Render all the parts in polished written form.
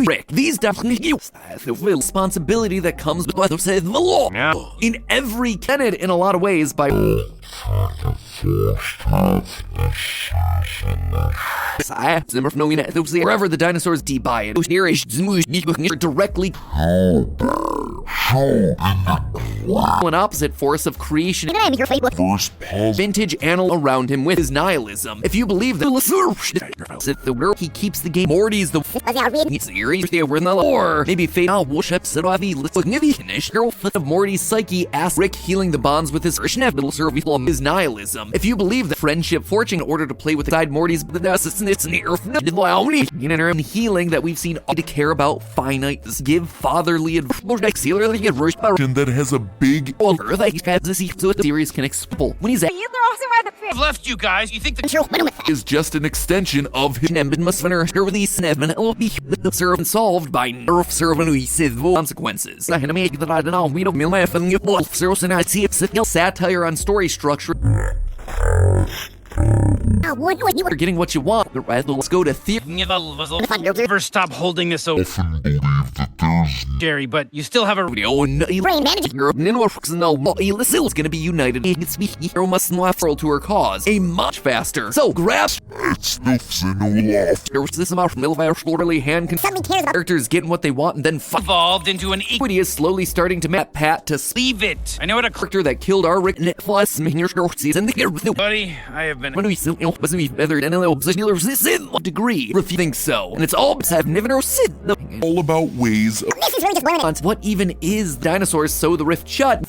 Rick. These definitely the responsibility that comes with the law. In every tenet, in a lot of ways, by wherever the dinosaurs buy it, directly an opposite force of creation. Vintage animal around him with his nihilism. If you believe that the world he keeps the game, Morty's the series they were in the or maybe fate worships it of Morty's psyche asks Rick healing the bonds with his nihilism. If you believe that friendship fortune in order to play with the side Morty's healing that we've seen to care about finite give fatherly advice that has a big series can explode when he's I've left you guys. You think the is just an extension of his solved by nerf consequences. Satire on story structure. You're getting what you want. Let's go to theater. Never stop holding this over. Jerry, but you still have a Brain is gonna be united. It's world to her cause. A much faster. So grab characters getting what they want and then evolved into an equity is slowly starting to map Pat to leave it. I know what a character that killed our Rick season. Buddy, I have been degree. If you think so, and it's all all about ways of what even is dinosaurs? So the rift shut.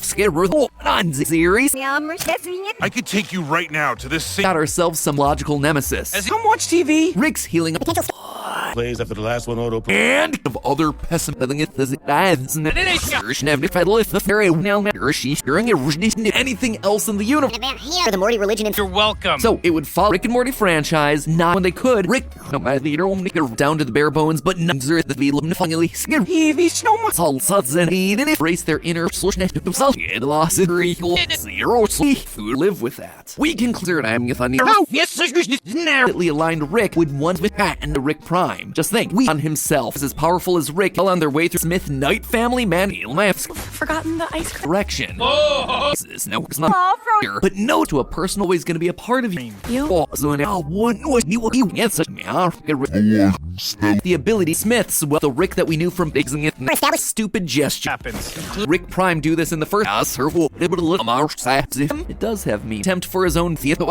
On series. I could take you right now to this Got ourselves some logical nemesis. Come watch TV. Rick's healing plays after the last one auto and of other pessimists. Anything else in the universe? The Morty religion You're welcome. So it would follow Rick and Morty franchise, not when they could. Rick, down to the bare bones, but numbers the finally embrace their inner live with that. We can clear it. I'm aligned Rick with one with Pat and the Rick Prime. Just think, we on himself is as powerful as Rick, on their way through Smith Knight family man. Forgotten the ice cream. Correction. This no, it's not here, but no to a person always going to be a part of you. The ability Smiths, well, the Rick that we knew from fixing it. Stupid gesture happens. Rick Prime do this in the first house. It does have me tempt for his own theater.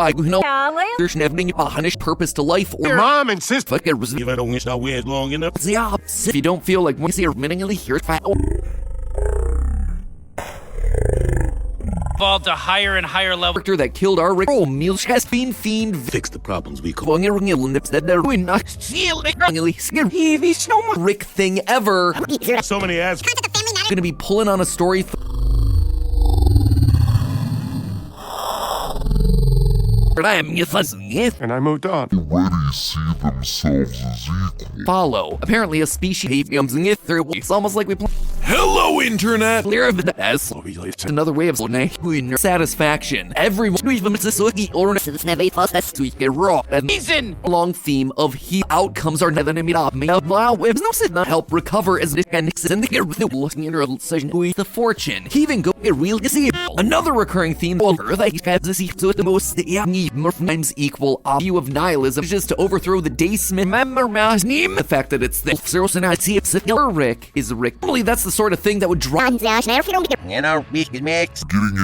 There's a purpose to life. Or mom and sister. If I don't wish I waited long enough. If you don't feel like we see here, Evolved to higher and higher level. Character that killed our Rick. Meals has been fiend. Fix the problems we call. Rick thing ever. So many ads. Gonna be pulling on a story. And I moved on. already see themselves as equal. Follow. Apparently a species it's almost like we play. Hello, Internet! As another way of satisfaction. Everyone Reason. a long theme of outcomes are never not help recover as the fortune. He even go a real another recurring theme the most times equal view of nihilism is just to overthrow the day Smith. Remember the fact that it's the Rick is Rick. Probably that's the sort of thing that would drive Getting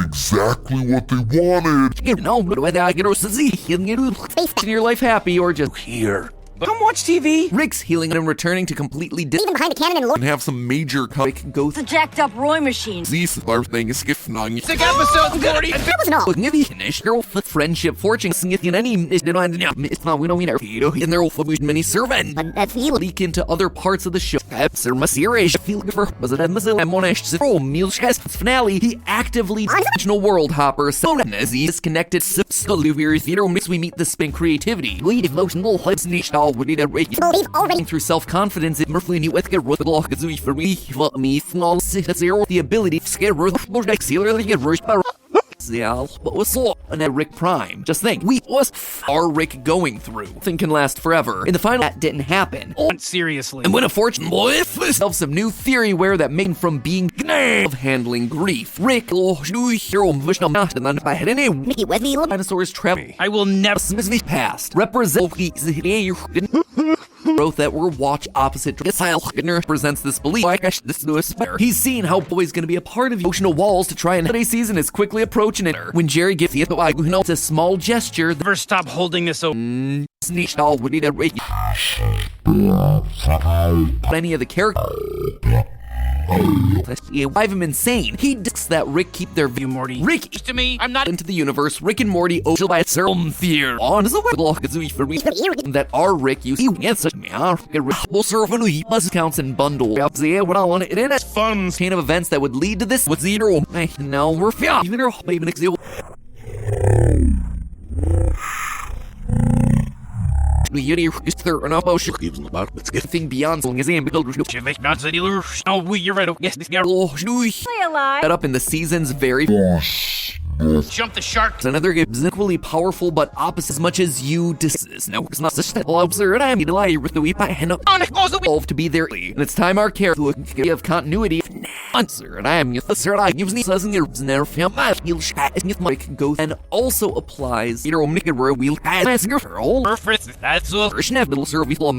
exactly what they wanted. whether I get in your life happy or just Here. Come watch TV. Rick's healing and returning to completely Even behind the cannon and And have some major Rick go the jacked up Roy machine. These are things skiffing. Sick episode 40. That wasn't all. girl friendship fortune in any it's not we don't mean in their many servant But that's you. leak into other parts of the show. Finale, he actively original world hopper so as he disconnected we meet the spin creativity. We emotional through self-confidence it merfully new with the ability to scare What was and Rick Prime? Just think, what are Rick going through? Nothing can last forever. In the final, that didn't happen. Seriously. And when a fortune boy himself some new theory where that made him from being of handling grief. Rick, Mickey Wesley, dinosaurs travel. I will never. Past represent growth that we're watch opposite represents this belief. He's seen how boy's gonna be a part of emotional walls to try and holiday season is quickly approaching it. When Jerry gets the it's a small gesture. Never stop holding this open. Any of the characters. Drive him insane. He disks that Rick keep their view, Morty. Rick To me, I'm not into the universe. Rick and Morty by serum fear on is a that are Rick you see such will serve buzz counts and bundle it in a Fun. chain of events that would lead to this. What's zero? Now we're thing beyond Oh, you're right. Yes, this guy. Stay alive. set up in the season's very Jump the shark. another game is equally powerful but opposite as much as you dis. No, it's not such that absurd. I mean, lie with the weep. I hand up evolve to be there, and it's time our character of continuity. Answer, and I am the sir. I use these as near film. I feel Mike goes and also applies. You know, where we'll ask your all. Perfect. That's all. Little service will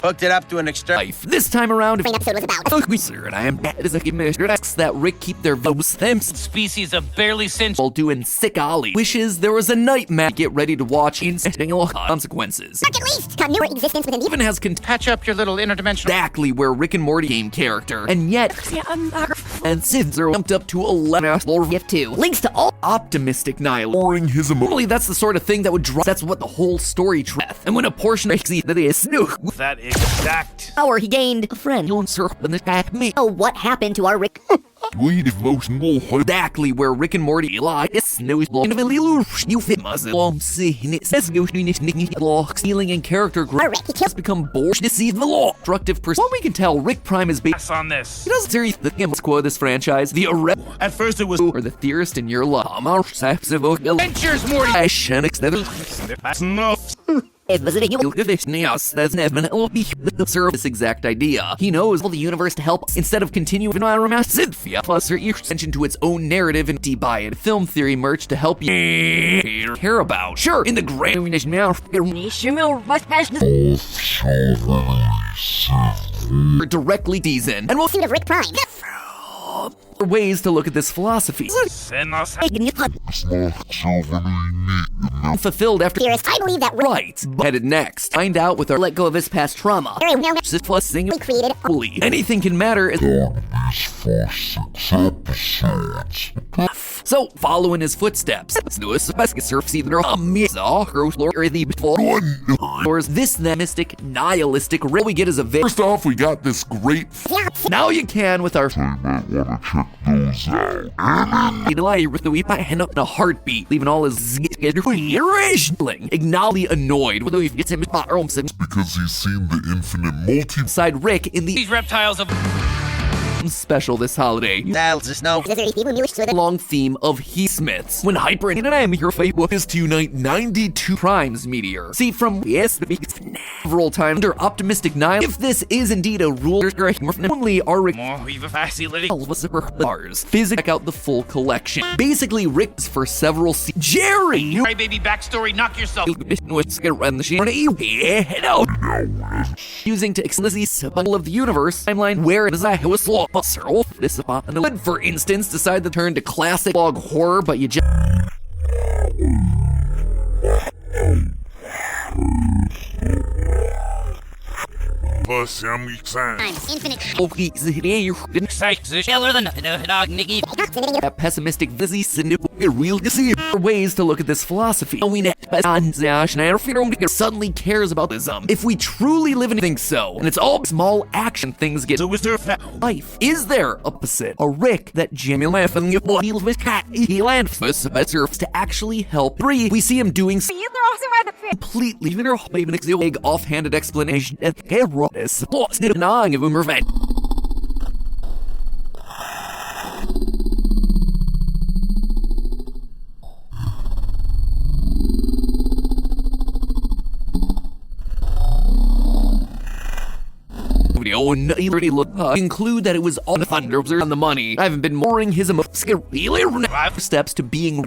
Hooked it up to an extra. life. This time around, Main episode was about. sir, and I am bad as a commissioner. Asks that Rick keep their votes. Them Species of barely sentient. while doing sick Ollie. Wishes there was a nightmare. Get ready to watch instant consequences. At least continuity existence within the Even has Patch up your little interdimensional. exactly where Rick and Morty game character, and yet and Sid's are jumped up to 11 gift 2 links to all optimistic nihil. Pouring his emotion. Normally, that's the sort of thing that would drive. That's what the whole story and when a portion of that is snook That exact. power he gained. a friend, you surf and attack me. Oh, what happened to our Rick? We devotional. Exactly where Rick and Morty lie. It's no you fit muzzle. Seeing it says stealing and character growth. Rick, he kills. Become bored. Deceive the law. Destructive person. What we can tell, Rick Prime is based. Pass on this. He doesn't series the game quote this franchise. The At first it was. or the theorist in your love. Adventures, Morty. I shan't That's enough. Is visiting you. Look at this Neos. That's never serve this exact idea. He knows all the universe to help instead of continuing on romance Cynthia plus her attention to its own narrative and buy it film theory merch to help you care about. Sure, in the grand directly Deezen. And we'll see Suit of Rick Prime. ways to look at this philosophy. Send us. Fulfilled after Theorist, I believe that Rick right. Headed next. Find out with our let go of his past trauma. Harry now Plus single created. fully. Anything can matter. So, follow in his footsteps. Let's do a surf either or is this the mystic, nihilistic real we get as a vid? First off, we got this great Now you can with our those out. with the weep I hand up in a heartbeat, leaving all his acknowledge annoyed with the weep gets him Because he's seen the infinite multi. side Rick in the These reptiles of. special this holiday. That's just no. Long theme of He Smiths. When Hyper and I am your Facebook is to unite 92 Primes meteor. See from several times under optimistic nihil. If this is indeed a rule, only are Rick Oh, we've a facility. bars. Check out the full collection. Basically, Rick's for several Jerry. Right, baby, backstory. Knock yourself. Using to explicitly bundle of the universe timeline where it is I was law. This could, for instance, decide to turn to classic log horror, but you just Plus, Infinite. that pessimistic real ways to look at this philosophy. Suddenly cares about this. If we truly live in think so, and it's all small action things get So was there life. Is there opposite a Rick that Jimmy laughing with cat he lands to actually help? 3. We see him doing completely big offhanded explanation of is lost in gnawing of revenge. video and include that it was all the thunder on the money. I haven't been mooring his steps to being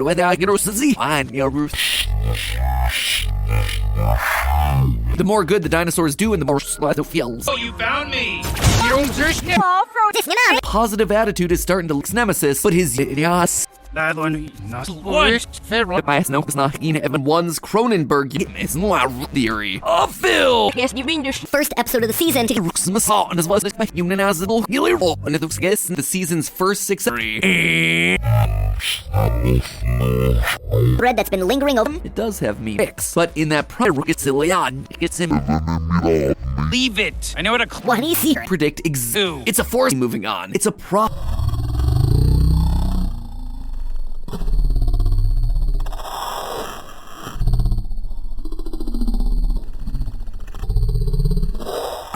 the more good the dinosaurs do and the more the feels. Oh, you found me! Positive attitude is starting to look nemesis, but his That one, not bias no, it's not even one's Cronenberg is not theory. Phil! Yes, you mean this first episode of the season to And as well as the the season's first 6 thread that's been lingering over. It does have me mix, but in that prior it's him leave it. I know what a What is he? predict Ew. it's a force moving on. It's a pro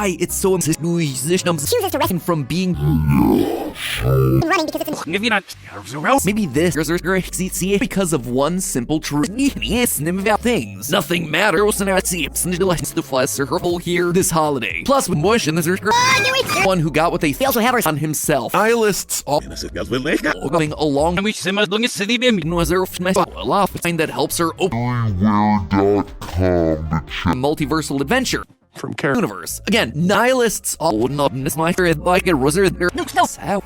it's so from being Running because it's If you're not maybe this because of one simple truth. Things. Nothing matters and I see the flesh circle here this holiday. Plus with Mush and the one who got what they also have our on himself. Nihilists all Going along and we see my looking city bim. find that helps her open Anywhere.com to check multiversal adventure. from Universe. Again, nihilists all not in this matter like a wizard,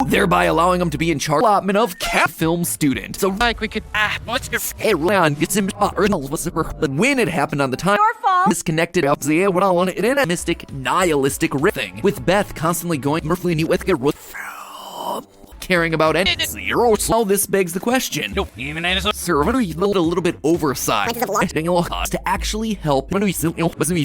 thereby allowing them to be in charge allotment of cat film student. So Like we could what's your Ron gets him but when it happened on the time disconnected up the what I want it in a mystic nihilistic thing with Beth constantly going Murphy new with caring about any zero. So this begs the question. Nope, even I just Sir, what are you a little bit oversized to actually help? What are you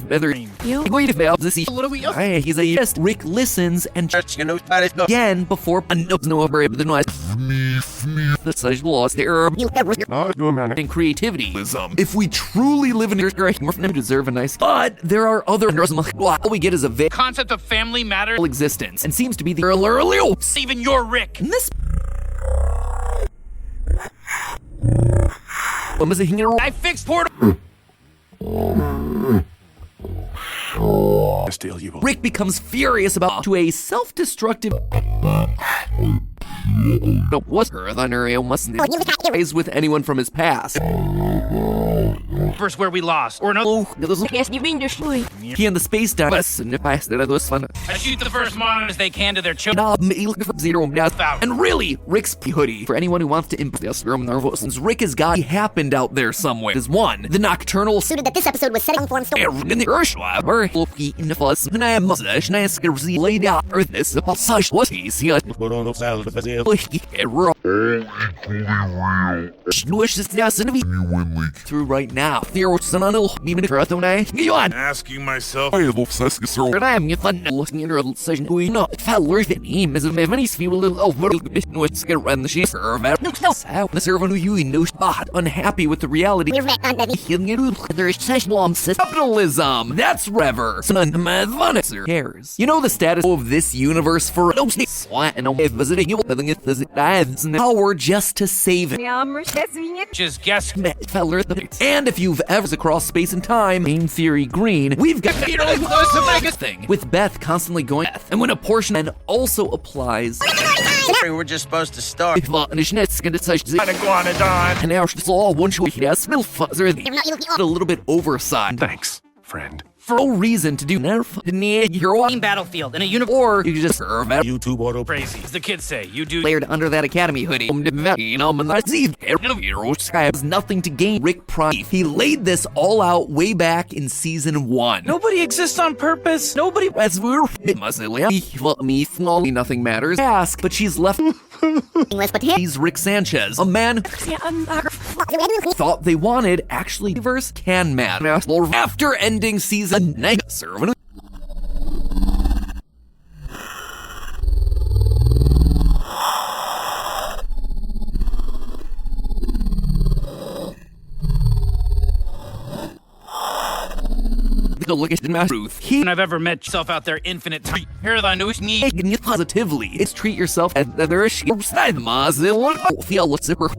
better? You going to fail this? what do we He's a yes. Rick listens and You know how to go. again before no over the noise. The such lost their and creativity. If we truly live in we deserve a nice. But there are other. All we get is a vague concept of family matters. existence and seems to be the earlier. Even your Rick. This. What was it? I fixed portal. steal you. Rick becomes furious about to a self-destructive. No, what's her thunder mustn't is with anyone from his past. First where we lost. Or no. Yes, you mean this He and the space dive. And if I said it was fun. I shoot the first monitors they can to their children. And really, Rick's hoodie. For anyone who wants to impress since Rick has got he happened out there somewhere. Is one. The nocturnal suited that this episode was setting form story. in the Urshwaber, Loki in the fuss, and I am laid out earth this such was easy. Swish this down You win league. through right now. There was an on. Asking myself, I love Seskia But I am fun looking at her session. We know feller than him as a many feel over what's gonna run the sheep server. How the server who you know spot unhappy with the reality. There's such long capitalism. That's Rever. Son cares. You know the status of this universe for no and no visiting you power just to save it. Just guess. Feller. And if you've ever across space and time, game theory green, we've got thing with Beth constantly going and when a portion and also applies We're just supposed to start. and now it's all one choice has a little bit oversized Thanks, friend. for no reason to do Team Battlefield in a universe. or you just serve out YouTube auto Crazy. As the kids say, you do. layered under that academy hoodie. Has nothing to gain. Rick Prime. He laid this all out way back in season 1. Nobody exists on purpose. Nobody. As we're nothing matters. Ask, but she's left. But He's Rick Sanchez, a man thought they wanted actually verse can matter after ending season servant. the look at the truth. He I've ever met yourself out there infinite time. Here the news me. taking it positively. It's treat yourself as the side Mozilla feel super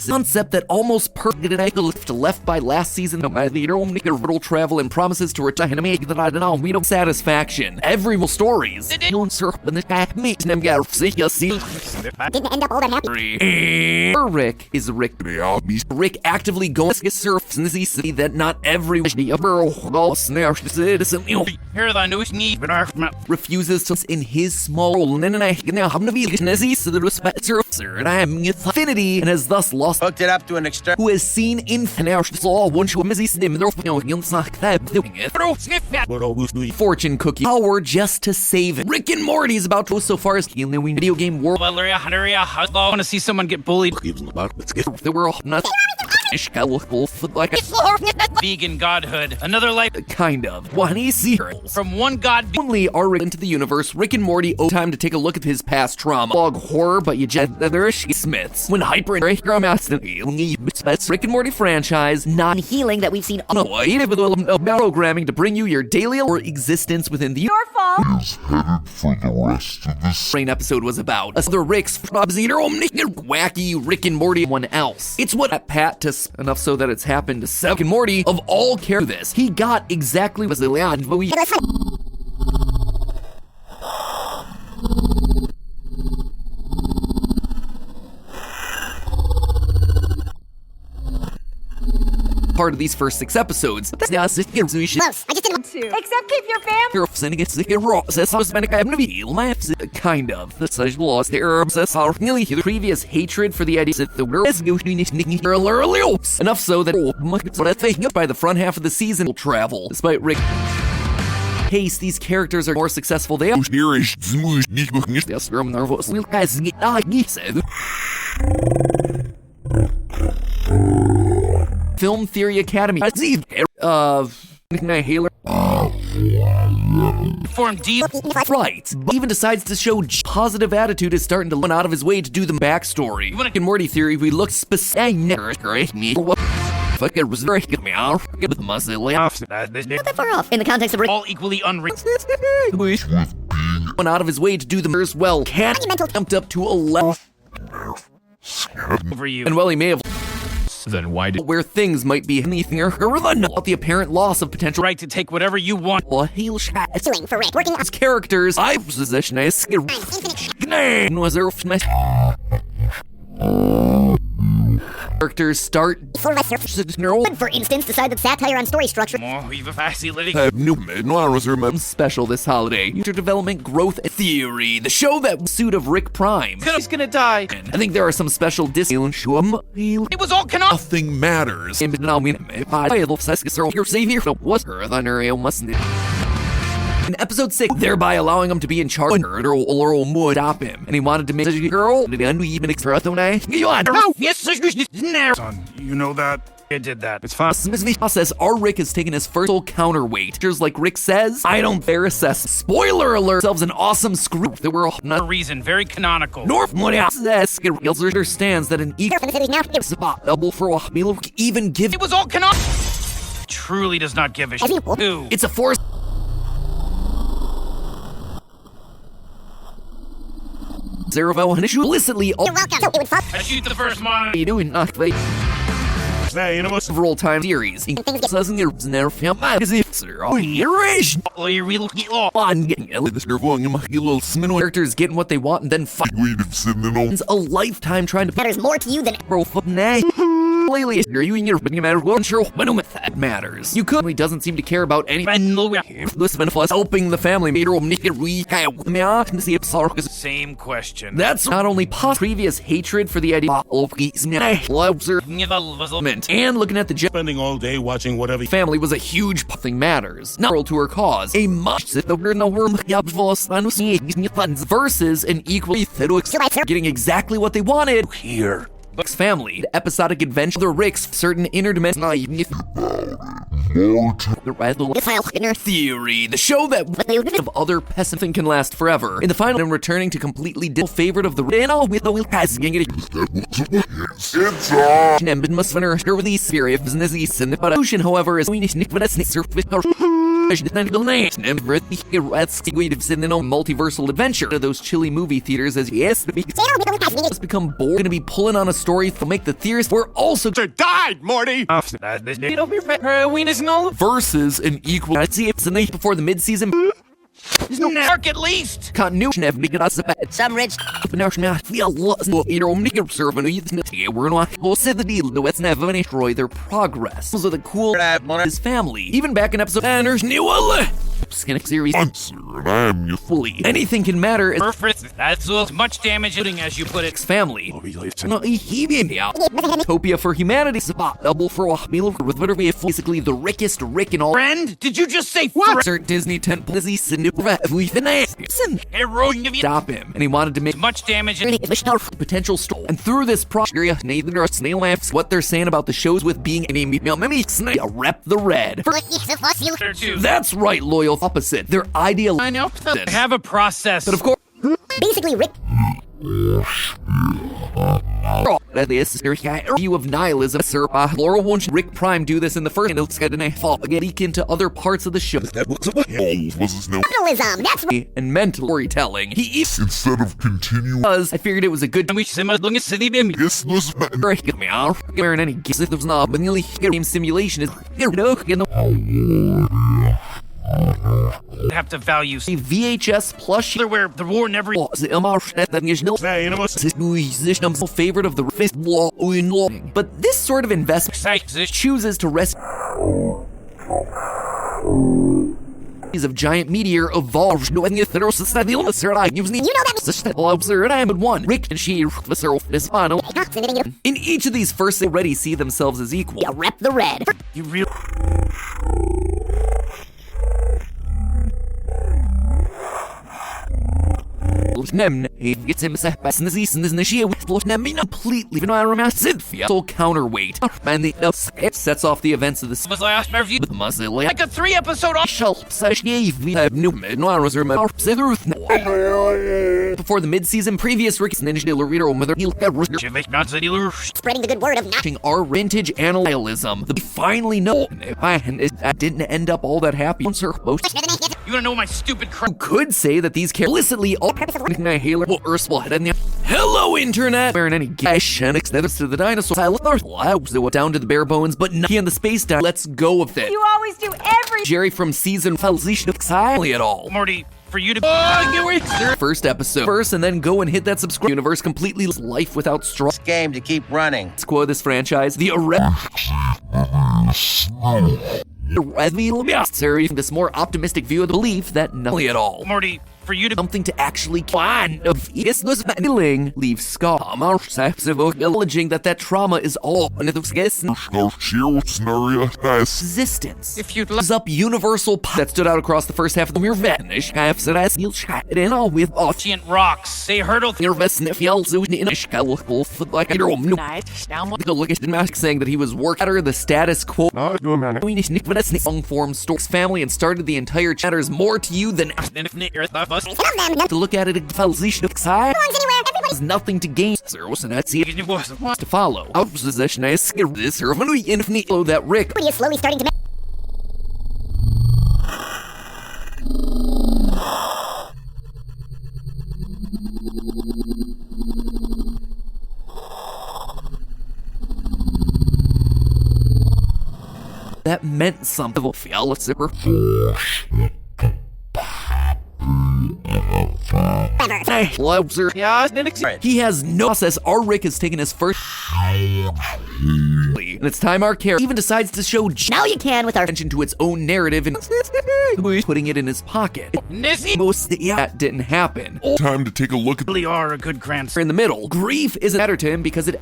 concept that almost perfect left by last season of my leader will travel and promises to return to make that I don't know we don't satisfaction. Every stories. Don't surf in the back meet them get sick see. Didn't end up all that happy. Rick is Rick. Rick actively going to surf in the city that not every citizen Here the news me. refuses to in his small role and I have no the respect surfer and I am affinity and has thus lost Hooked it up to an external. who has seen infinite saw one show Missy Snim doing it. Fortune cookie power just to save it. Rick and Morty is about to go so far as in the video game world I want to see someone get bullied. there were not like Vegan godhood. Another life kind of one easy from one god. only are into the universe. Rick and Morty owe time to take a look at his past trauma. Log horror, but you just there Smiths. When Hyper and Rick and Morty franchise, not Healing that we've seen. programming to bring you your daily or existence within the Your fault. Is headed for the rest of this. Brain episode was about. The Rick's wacky Rick and Morty one else. It's what Pat to enough so that it's happened to Rick and Morty of all care this. He got exactly what Leon we part of these first 6 episodes. Close. I just didn't want to. Except keep your fam. Kind of. The such lost their nearly the previous hatred for the idea that the world is enough so that by the front half of the season will travel. Despite Rick case, these characters are more successful. They are Film Theory Academy. Form deep. Right. But even decides to show positive attitude is starting to run out of his way to do the backstory. In Morty Theory, we look specific. Fucking was very good, meow. With the muscle Not that far off. In the context of Rick. All equally unreal. went out of his way to do them as well. Cat jumped up to 11. Over you. And while he may have Then why did where things might be anything or about the apparent loss of potential right to take whatever you want. well, he'll Suing for Rick. Working on his characters. I possession as was there characters start for instance, decide that satire on story structure. More we've a facility. special this holiday. Future development growth theory. The show that suit of Rick Prime. He's gonna die. I think there are some special It was all canon. Nothing matters. In episode 6, thereby allowing him to be in charge or would stop him. And he wanted to make a girl. Yes, son, you know that? I did that. It's fine. This process, our Rick has taken his first full counterweight. Just like Rick says, I don't bear assess. Spoiler alert, themselves an awesome screw. There were A not reason, very canonical. North says understands that an equal spot double for a meal even give It was all canon. Truly does not give a shit. Who? it's a force. Zero and issue illicitly You're welcome. So it would fuck. I shoot the first monitor. you doing nothing. Hey, you know what? Several time series. Doesn't get never film oh, you're Oh, you real law. on getting characters getting what they want and then fight a lifetime trying to Matters more to you than bro lately you're you and your matter what sure when that matters. You could he doesn't seem to care about any this benefit helping the family meter will make it to see if Same question. that's not only previous hatred for the idea of and looking at the Spending all day watching whatever. family was a huge thing matters. Not to her cause. A much that the word no worm versus an equally getting exactly what they wanted here. family, the episodic adventure of the Ricks, certain interdimensional theory, the show that of other pessimist can last forever. In the final, and returning to completely favorite of the with the must with these spirit business and the pollution, however, is multiversal adventure to those chilly movie theaters as yes has become bored gonna be pulling on a story to make the theorists we're also died, Morty! versus an equal before the mid-season Mark at least! continuity Some rich we're not the deal to never destroy their progress. Those are the cool his family. Even back in episode Anders new Skinnick series fully anything can matter is Perfect. That's as much damage hitting as you put it. family. Utopia for humanity spot double for a meal with literally basically the rickest Rick in all. Friend? Did you just say what? Sir Disney tent Lizzie stop him, and he wanted to make Much damage. potential story. And through this project, Nathan or Snail laughs what they're saying about the shows with being rep the red. That's right, loyal opposite. Their ideal. I know. Have a process. But of course, Basically, Rick. this view of nihilism, Sir Laurel won't Rick Prime do this in the first and it's gonna fall get leak into other parts of the show. Capitalism, that's right. And mental storytelling. He Instead of continuing does. I figured it was a good we simmer looking at city bim. this was wearing any guess if there's not but nearly game simulation is Have to value a VHS plush where the war never. favorite of the fist but this sort of investment chooses to rest of giant meteor evolved knowing if there was society on the side you know that I'm one Rick and she in each of these first they already see themselves as equal. Rep the red. You really. He gets himself back in the season is completely so counterweight and the it sets off the events of the Was I asked review? with muscle Like a 3-episode off. before the mid-season previous Rick's Ninja Laredo mother Spreading the good word of not. watching our vintage analytism. We finally know and it didn't end up all that happy. You wanna know my stupid crap? You could say that these characters implicitly all hello internet wearing any gash and extended to the dinosaur down to the bare bones but not in the space down. Let's go with it. You always do every Jerry from season entirely at all. Morty, for you to get away. First episode first and then go and hit that subscribe universe completely life without straw Game to keep running. quote this franchise the this more optimistic view of the belief that nothing at all Morty, for you to something to actually plan of this feeling leave scar acknowledging that trauma is all resistance. if you'd Is up universal that stood out across the first half of the mere vanish in all with giant rocks, they hurdle through. Look at Mask saying that he was working at the status quo long form stories family and started the entire chatters more to you than to look at it there's nothing to gain to follow opposition this infinite that Rick He is slowly starting to. that meant something he has no process. Our Rick has taken his first and it's time our character even decides to show Now you can with our. attention to its own narrative and putting it in his pocket. Nissy That didn't happen. time to take a look at really are a good grandson. In the middle, grief isn't matter to him because it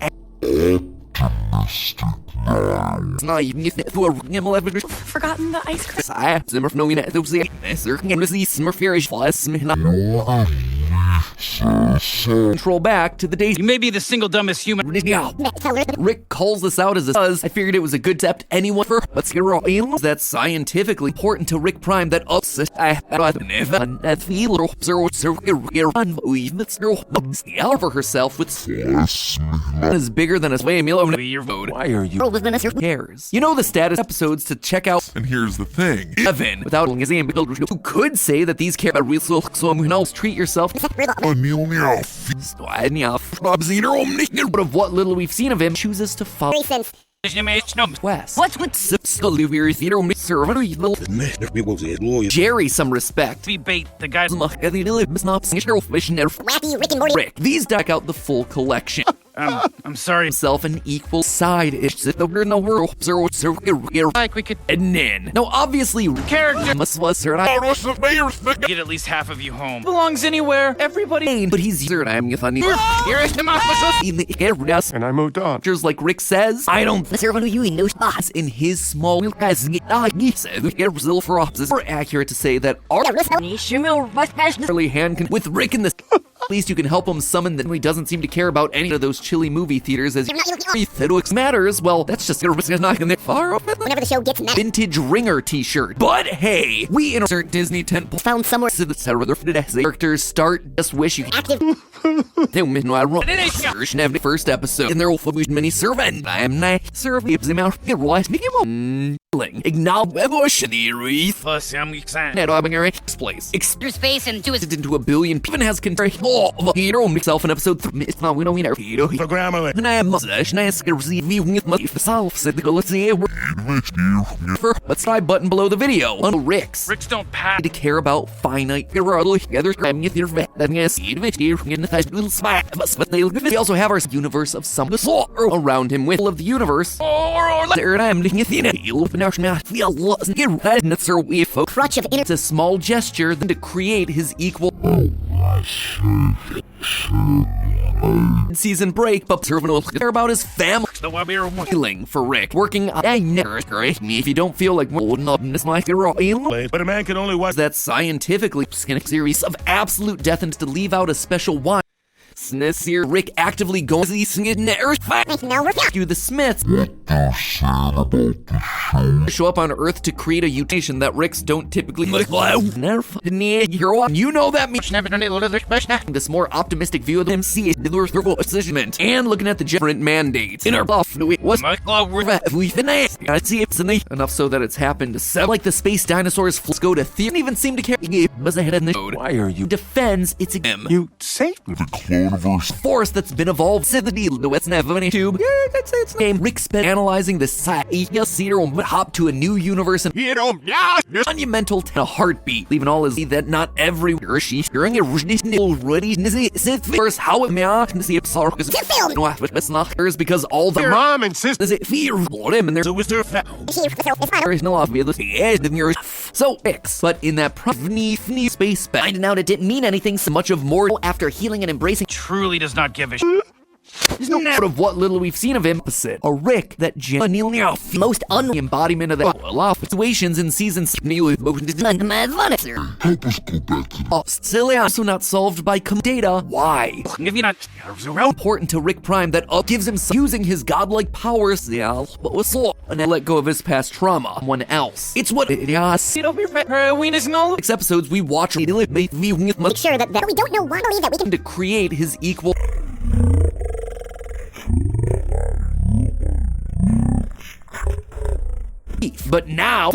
it's not even forgotten the ice cream. I have to knowing that those simmer furish Control back to the days. You may be the single dumbest human. Rick calls this out as a buzz. I figured it was a good step to anyone for, but zero aliens. That's scientifically important to Rick Prime that upset. For herself with is bigger than a sway meal. Your vote. Why are you? Who cares? You know the status episodes to check out. And here's the thing. Evan, without who could say that these care about real so treat yourself. But of what little we've seen of him, chooses to follow West. What's with Jerry some respect. We bait the guys. Wacky Rick and Morty. Rick. These deck out the full collection. I'm sorry. Himself an equal side ish. Like we could And then. Now, obviously, character. but Get at least half of you home. Belongs anywhere. Everybody. he's here and I'm funny. Here is the master. And I moved on. Like Rick says, I don't boss in his small wheel as for opposites. More accurate to say that our early hand can with Rick in this. At least you can help him summon that he doesn't seem to care about any of those chilly movie theaters as it matters. Well, that's just not in there far. Whenever the show gets mad. Vintage Ringer t-shirt. But hey, we insert Disney temple Found somewhere. so that characters start just wish you Active. they the first episode in their mini servant. I am nice surveys him out acknowledge the wreath. Plus, I'm excited. Ned Obinger place. Through space and to his. Into a billion. Even has himself in episode 3. It's not, we don't mean Programmer. and I am mustache, and I ask to receive me with myself, said the let's see let's try button below the video. On Rick's. Ricks don't pass. To care about finite together we also have our universe of some around him with all of the universe. Crutch of inner. It's a small gesture than to create his equal season break, but care about his family. Feeling for Rick working on if you don't feel like but But a man can only watch that scientifically series of absolute death and to leave out a special one. Here, Rick actively goes to the Smiths show up on Earth to create a mutation that Ricks don't typically you know that means this more optimistic view of the MC and looking at the different mandates in our buff was enough so that it's happened to seven like the space dinosaurs go to theater even seem to care was ahead in the why are you defends its you saved me. force that's been evolved since the deal to what's never any tube. Yeah, that's its name. Rick spent analyzing the cedar hop to a new universe and monumental to a heartbeat, leaving all his that not every she during a already first how it is because all the Mom and sister. does it fear him and there's there is no obvious so X but in that space finding out it didn't mean anything so much of more after healing and embracing Truly does not give a shit. out of what little we've seen of him, opposite a Rick that most embodiment of the situations in season silly also not solved by data. Why? If you're not Important to Rick Prime that gives him using his godlike powers, but was and let go of his past trauma. Someone else. It's what six episodes we watch. Make sure that we don't know why believe that we can. To create his equal. But now,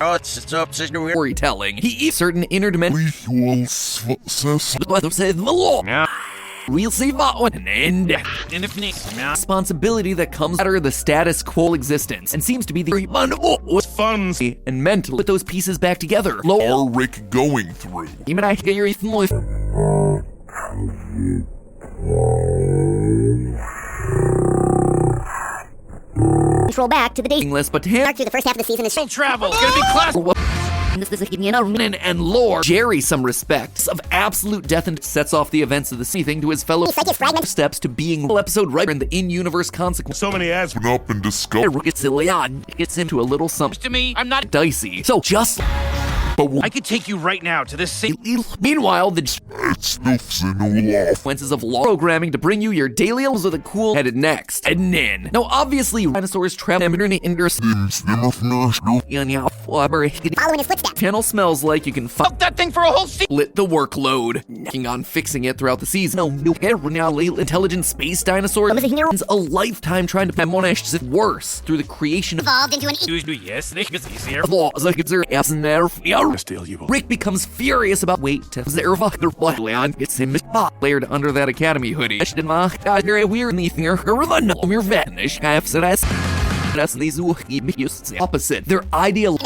Oh, it's storytelling. He eats certain interdimensional we'll save that one and responsibility that comes out of the status quo existence and seems to be the Funds. and mental put those pieces back together. Are Rick going through? Even I hear you Control back to the dating list, but him arc through the first half of the season is travel. It's gonna be class. and lore Jerry some respects of absolute death and sets off the events of the thing to his fellow steps to being episode right in the in-universe consequence. So many ads. Up and discover. Gets him to a little something To me, I'm not. dicey. So just But I could take you right now to this same. Meanwhile, the stuff's in all off. consequences of law programming to bring you your daily with a cool headed next. And in. Now, obviously, dinosaurs travel Following his footsteps. channel smells like you can Fuck that thing for a whole season. lit the workload. Working on fixing it throughout the season. No, now intelligent space dinosaurs. A lifetime trying to demolish it worse through the creation of Evolved into an Yes, they can easier. laws like it's their ass in there. Still you. Rick becomes furious about wait to their fucker Leon gets him layered under that academy hoodie. I should very weird anything or no vanish half said that's these opposite. Their ideal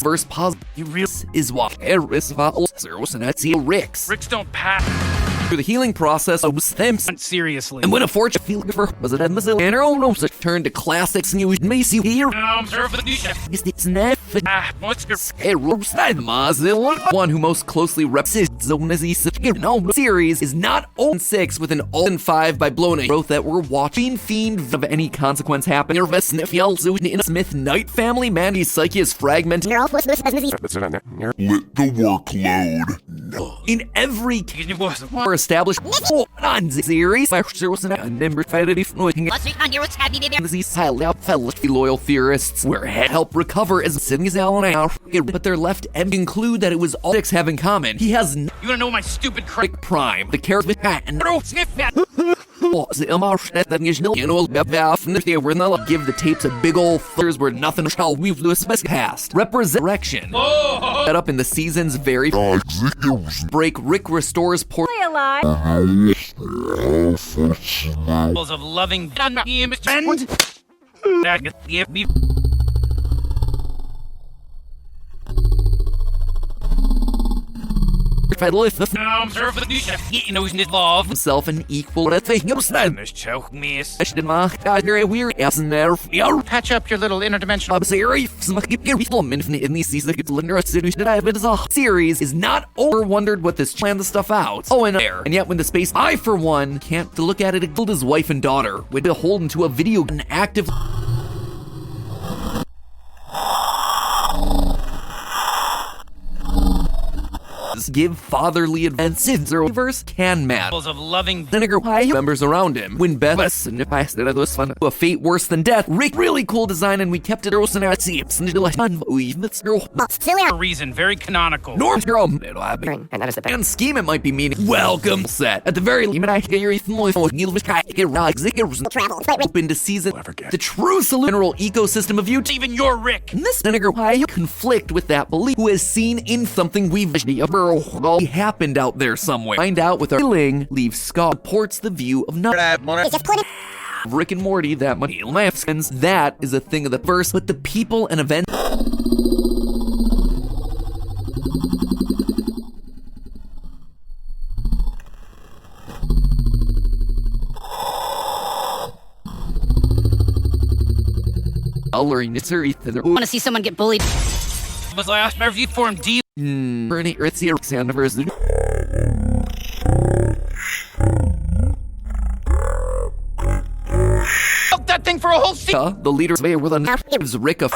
verse positive is what Eris and that's Rick's. Ricks don't pass. Through the healing process of them. Seriously. And when a fortune feel for was it Emma and her own turn to classics and you Macy here. It's What's your one who most closely represents Zone as series is not 0-6 with an 0-5 by blowing a growth that we're watching fiend of any consequence happen. In Smith Knight family, Mandy's psyche is fragmented. Lit the workload. In every or established on series, number these loyal theorists were help recover as Sydney's Alan, but they're left and conclude that it was all six have in common. He has You wanna know my stupid Rick Prime, the character and Bro, sniff that. give the tapes a big ol' flirs where nothing shall we've Lewis past. Represent direction. Set up in the season's very break. Rick restores port. Of loving friend. Himself an equal thing. Patch up your little interdimensional. Series is not over wondered what this planned the stuff out. Oh, and there. And yet when the space I for one can't to look at it, it killed his wife and daughter with beholden to a video an active give fatherly advances or reverse can matter. Of loving Vinegar members around him. When Beth and if I said it was fun, a fate worse than death. Rick, really cool design, and we kept it and our seats and reason, very canonical. Norm's girl, and scheme it might be meaning. Welcome set at the very least. I hear open to season the true general ecosystem of YouTube. Even your Rick. And this vinegar conflict with that belief who has seen in something we've happened out there somewhere. Find out with our feeling, leave Scott reports the view of Rick and Morty, that money laughs. That is a thing of the verse, but the people and events. Want to see someone get bullied? Was last review form D. Bernie Earth's anniversary. Fuck that thing for a whole season. The leader with an gives Rick a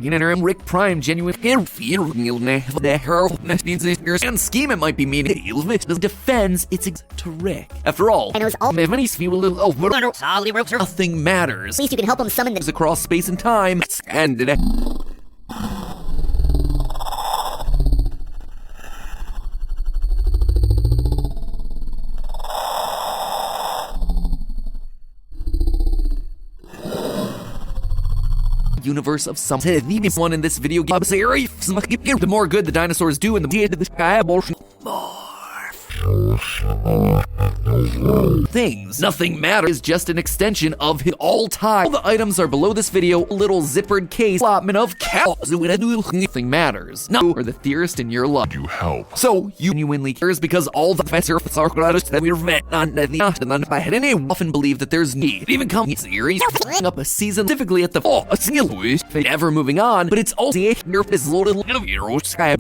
interim Rick Prime genuine and scheme it might be meaning defends its to Rick. After all, I know it's all many nothing matters. At least you can help him summon the Across space and time and universe of some one in this video game series. The more good the dinosaurs do in the sky things. Nothing matters is just an extension of his all-time. All the items are below this video. Little zippered case allotment of cows. Nothing matters. No, or the theorist in your love. You help. So you genuinely cares because all the surface are that we're met on the I had any often believe that there's need. It even comes series up a season specifically at the fall. Ever moving on, but it's also is loaded sky.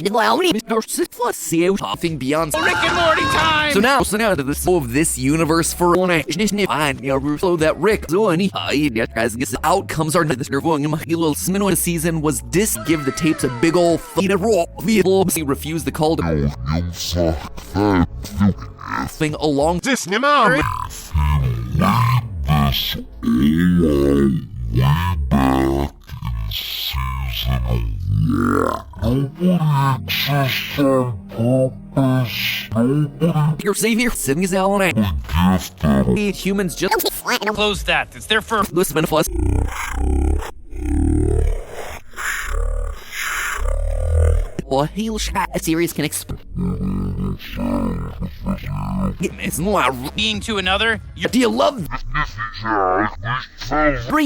Nothing beyond Rick and Morty time. time. So now to the soul of this universe for so that Rick the outcomes are this little season was give the tapes a big ol' feed a roll. He refused the call to thing along This mom. your savior sitting his element. Humans just Close that. It's there for. listen to us. Well, he'll shot series can explain. Being to another. Do you love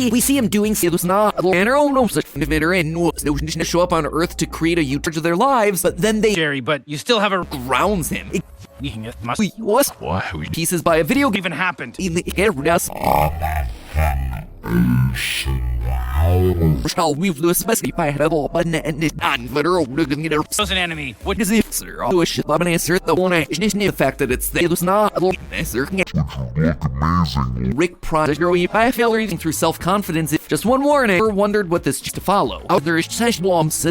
we see him doing those not and no such and show up on Earth to create a U-turn to their lives, but then they Jerry, but you still have a. grounds him. It must What? Pieces by a video game. even happened. In the air, shall we lose specify level button and it on literal looking at Was an enemy. What is it, sir? Do a shit, let me answer the one. The fact that it's the was not sir. Rick Project, I feel reading through self-confidence. Just one warning. Ever wondered what this just to follow? Out there is such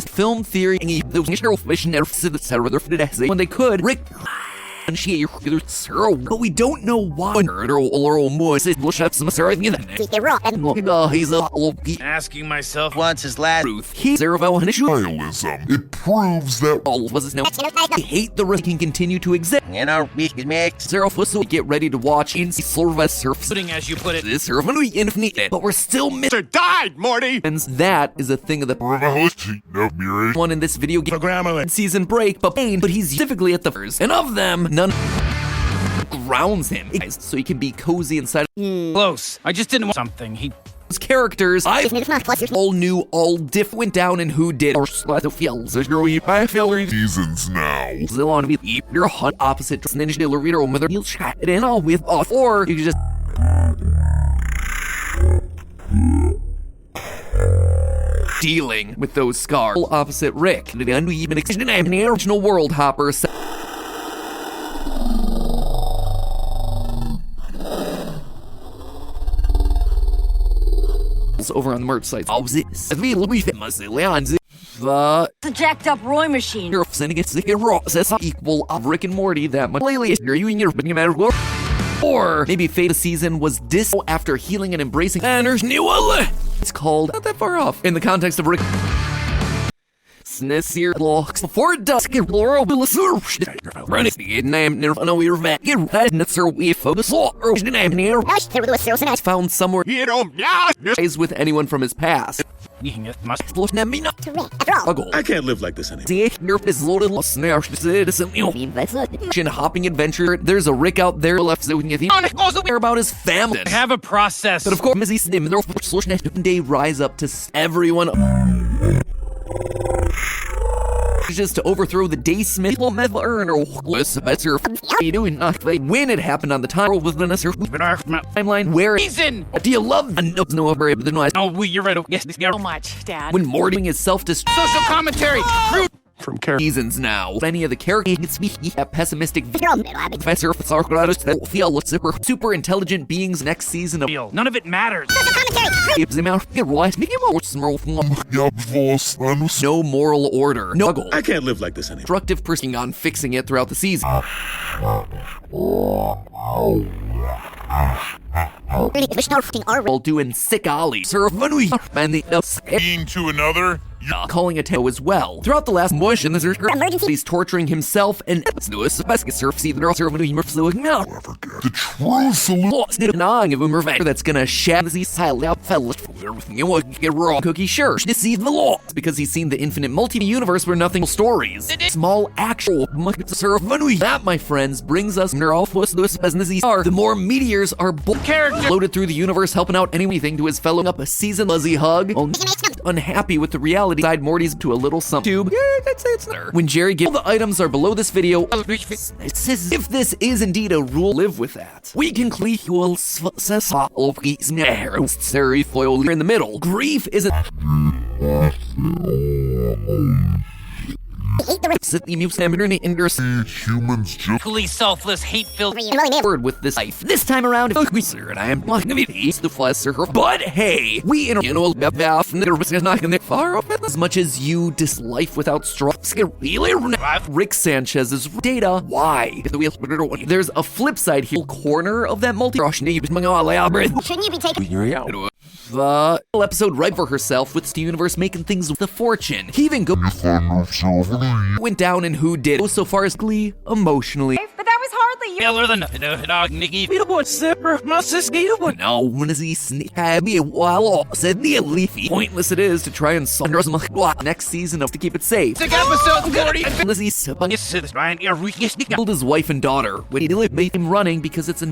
film theory and those fish when they could. Rick. But we don't know why. asking myself. Once his last Nihilism. It proves that all of us know I hate the risk can continue to exist. mix. Get ready to watch in Service Surf Putting as you put it. this infinite, but we're still missing. Died, Morty. That is a thing of the one in this video game Programmer. season break, but he's specifically at the first, and of them, none grounds him, so he can be cozy inside Close. I just didn't want something. He. his characters. I all knew all diff went down and who did or feels seasons now. Zilon be your hot opposite ninja Lorito mother you'll shot it in all with off or you just dealing with those scars. Opposite Rick. The uneven extension the original world hopper. Over on the merch site. Oh, this. It's a jacked up Roy machine. You're sending it to raw. That's equal of Rick and Morty that much. Lately, are you in your matter? Or maybe Fate season was dis after healing and embracing. And there's new one. It's called not that far off in the context of Rick. Snessier locks before dusk. Laurel will running the name near no we're back. That's her we focus or name near found somewhere You don't. is with anyone from his past. It must. I can't live like this anymore. Hopping adventure. There's a Rick out there left so we can care about his family. Have a process. But of course, Missy Snim, day rise up to everyone. Just to overthrow the Day Smith when it happened on the timeline where Reason. do you love Oh, you're right. Yes, So much, Dad. when Morty is self-destruct social commentary. From character. seasons now. Many of the characters have pessimistic Professor super intelligent beings next season of None of it matters. no moral order. No I can't live like this anymore. constructive person on fixing it throughout the season. While doing sick ollie. And the Being to another, calling a toe as well. Throughout the last motion, he's torturing himself and the true solution. that's gonna shatter the silent out fellas for everything you want to get wrong. Cookie sure to see the law because he's seen the infinite multi-universe where nothing stories. Small actual that, my friends, brings us the more meteors are floated through the universe, helping out anything to his fellow up a season fuzzy hug. Unhappy with the reality side Morty's to a little something tube. Yeah, that's it. When Jerry gives all the items are below this video, it says if this is indeed a rule, live with that. We can foil in the middle. Grief isn't hate the Sit the mute salmon in your Humans just Equally selfless, hate-filled. word with this life. This time around, we sir and I am not gonna be the flesser. But hey, we in a not gonna far up as much as you dislike life without straw. Rick Sanchez's data. Why? There's a flip side here. Corner of that multi. Shouldn't you be taking The episode right for herself with Steven Universe making things with a fortune. He even went down and who did so far as Glee emotionally. But that was hardly you. Miller than dog, Nikki. No, when is he sneak me while said the leafy. Pointless it is to try and Sandra's next season of to keep it safe. Sick episode 40. Lizzie Sipa Yes, this Ryan. killed his wife and daughter when he made him running because it's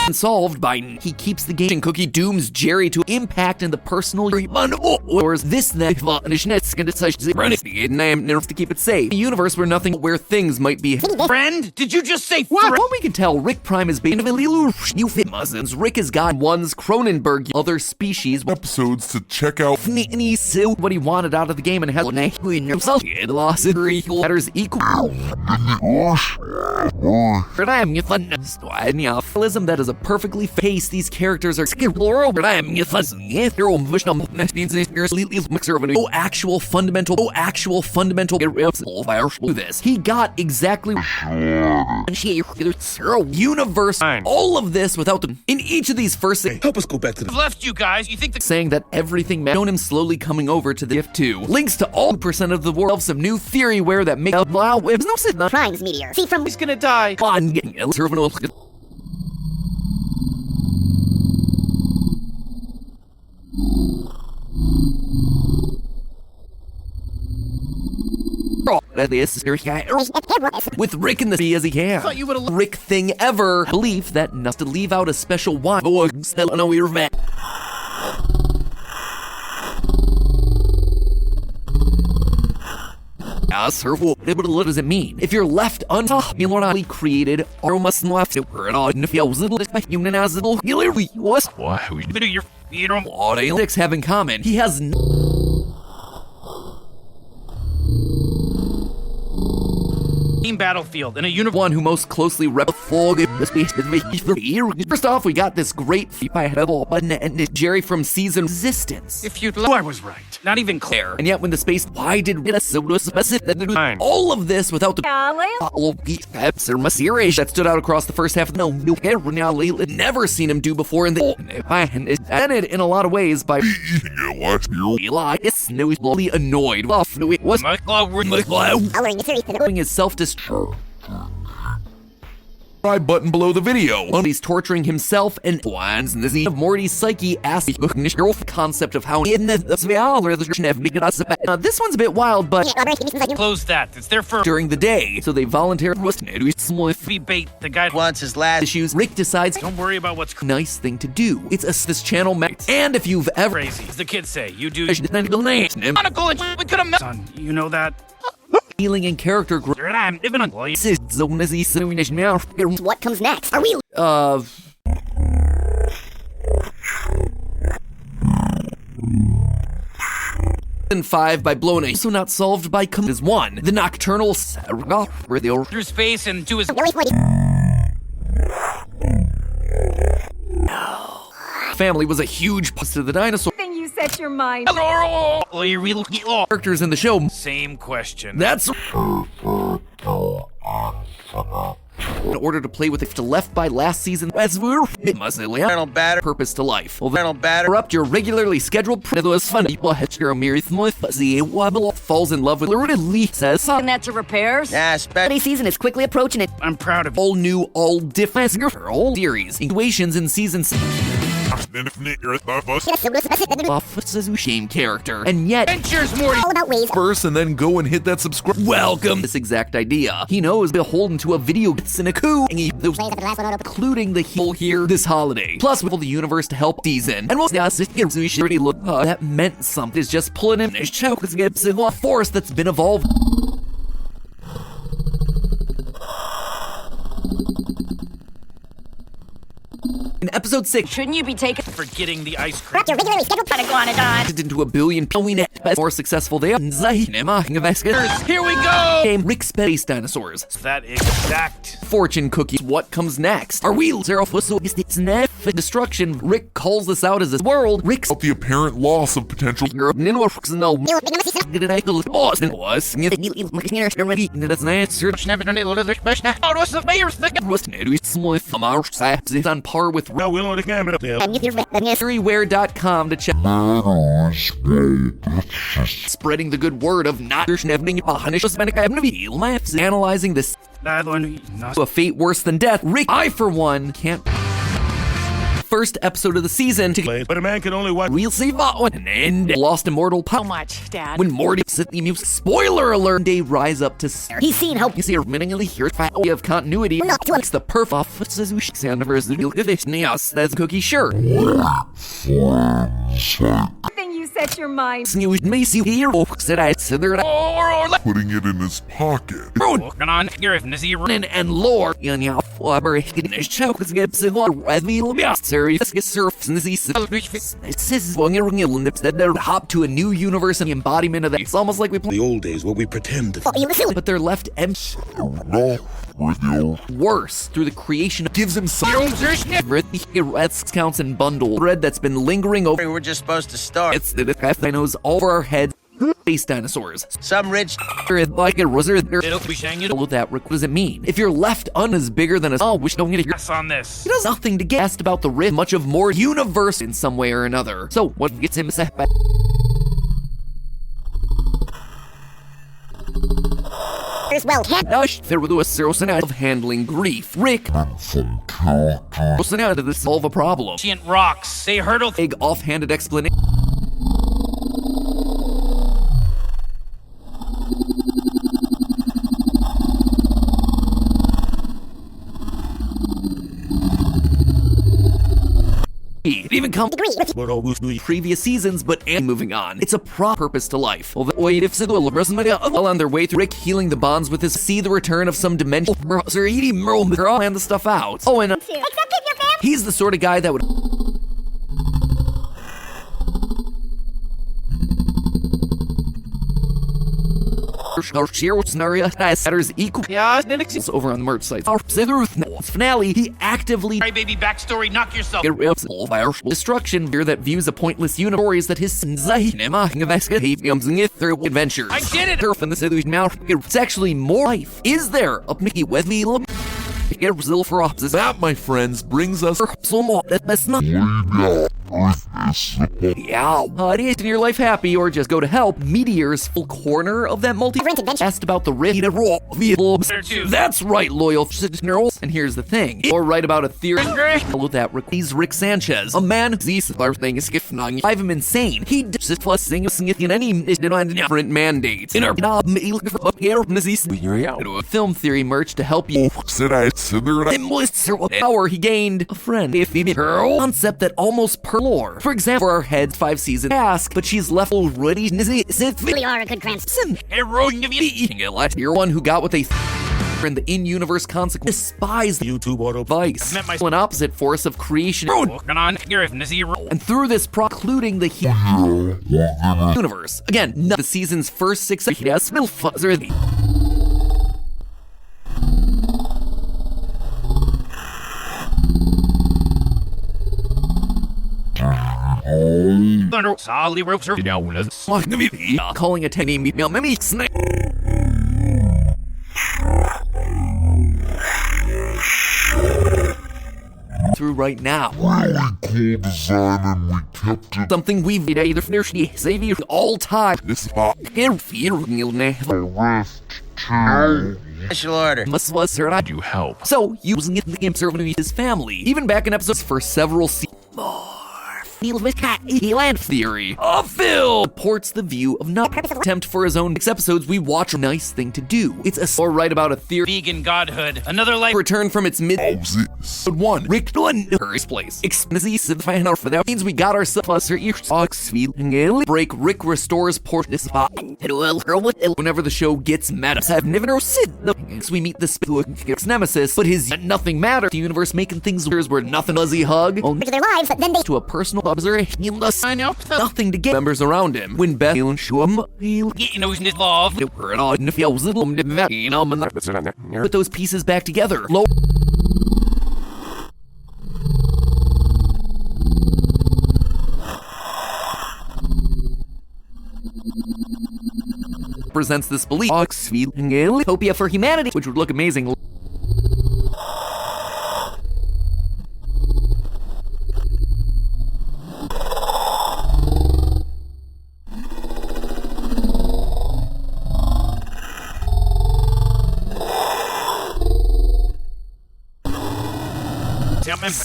unsolved by he keeps the game and Cookie dooms Jerry to impact in the personal or this to keep it safe. A universe where nothing where things might be. Friend, did you just say From what we can tell, Rick Prime is being new fit muzzins. Rick has got one's Cronenberg, other species episodes to check out. What he wanted out of the game and has lost letters equal. Realism that is a perfectly face. These characters are actual fundamental this. He got exactly universe. All of this without them. In each of these first Help us go back to the left you guys? You think the saying that everything shown him slowly coming over to the F2. Links to all % of the world, some new theory where that make no Prime's meteor? See from he's gonna die? on getting with Rick in the sea as he can. Thought you would've- Rick thing ever. Belief that not to leave out a special wine. What does it mean? If you're left unpopularly created, or must not Why? You don't. what Alex have in common? He has Team Battlefield in a universe. one who most closely First off, we got this great button and Jerry from season Resistance. If you'd I was right. Not even clear. And yet when the space, why did it so all of this without the that stood out across the first half of never seen him do before in the ended in a lot of ways by Eli is snowily annoyed. Was coloring the series to the his self-destruct button below the video. He's torturing himself and ones and the of Morty's psyche asks the concept of how in this one's a bit wild, but Close that. It's there for during the day, so they voluntarily be bait. The guy Wants his last. issues. Rick decides Don't worry about what's nice thing to do. It's this channel and if you've ever crazy. As the kids say, you do. Monocle and we could have met. Son, you know that. healing and character growth. I'm living on. What comes next? Are we and 5 by Blowing also not solved by is 1. The Nocturnal where they Through space and to his. family was a huge plus to the dinosaur Thing you set your mind. Oh, you really characters in the show. Same question. That's in order to play with it to left by last season as it must Colonel Batter. purpose to life. Colonel Batter. Interrupt your regularly scheduled was fun. Falls in love with Lee says And that's a repairs. Yeah, holiday season is quickly approaching it? I'm proud of you. all new, all different all series. Situations in season 6. Office's shame character. And yet Adventures, Morty. All about ways First and then go and hit that subscribe. welcome this exact idea. He knows beholden to a video in a coup and including the heel here this holiday. Plus with the universe to help season. And that meant something is just pulling him a force that's been evolved. In episode 6, Shouldn't you be taking? forgetting the ice cream. Your regularly scheduled Iguanodon. Into a billion more successful they are. Here we go! Game Rick Space Dinosaurs. That exact. Fortune cookies. What comes next? Are we Zero Fusso destruction? Rick calls this out as a world. Rick's The apparent loss of potential. It's on par with Now we'll only game it up there. Everywhere.com to check. Spreading the good word of not analyzing this to a fate worse than death. Rick, I for one can't. First episode of the season to But a man can only watch. we'll see that one and end Lost Immortal How Power. much, Dad? When Morty sit the music. Spoiler alert! They rise up to. He's seen hope. You see, minimally here of continuity. Not to It's the perf off. That's cookie sure. Then you set your mind. Snooze Macy here. Said I said there. Putting it in his pocket. Working on here, zero. And lore. Flubber. Chokes gets it all. Serious surfs and this says that they're hop to a new universe and the embodiment of that. It's almost like we play. The old days where we pretend to. But they're left empty. Worse through the creation of gives him some counts and bundle thread that's been lingering over. We're just supposed to start. It's the dinos all over our heads. Space dinosaurs. Some rich Like a wizard. It'll be saying it. What does it mean? If you're left is bigger than us, oh, we don't get to Yes on this. He does nothing to get asked about the rift, much of more universe in some way or another. So what gets him set back? well. There was a serosinate of handling grief. Rick serosinate to solve a problem. Ancient rocks. They hurdle. Big offhanded explanation. It even comes previous seasons, but and moving on. It's a purpose to life. Well, on their way through Rick healing the bonds with his see the return of some dimension. Plan the stuff out. Oh, and Except if your family. he's the sort of guy that would. Over on the merch site. Finale, he actively Hey, baby, backstory. Knock yourself. destruction fear that views a pointless universe that his sons through adventures. I did it! Turf in the city now. It's actually more life. Is there? Up Mickey Wesby. That, my friends, brings us Is in your life happy or just go to help? Meteor's full corner of that multi asked about the rift. That's right, loyal nerds. And here's the thing. Or write about a theory. Hello, that he's Rick Sanchez, a man. These thing is drive him insane. He just plus sing in any different mandates. In our film theory merch to help you. Power he gained a friend. If he concept that almost per lore. For example, our heads 5 seasons ask, but she's left already. Really are a good grandson. You're one who got what they in the in-universe consequence. Despise the YouTube auto vice. An opposite force of creation. Working on here, zero. And through this precluding the universe. Again, the season's first 6 fuzzer. Solid ropes are down. Calling a tiny snake. Through right now. really cool design and we kept it. Something we've either finished saving all time. This spot. Special order. Must was sir, I do help. So using it in the game serving his family. Even back in episodes for several seasons. land theory. Phil supports the view of not attempt for his own 6 episodes. We watch a nice thing to do. It's a or right about a theory. Vegan godhood. Another life. Return from its mid. Houses. 1. Rick Glenn. First place. Expensive of fan for that means we got ourselves our ears. Break. Rick restores port this spot. Whenever the show gets meta, have never sit. We meet the nemesis, but his nothing matter. The universe making things where nothing fuzzy hug. To their lives, then they To a personal observation, nothing to get members around him. When Beth Getting those in love. put those pieces back together. Presents this belief utopia for humanity, which would look amazing.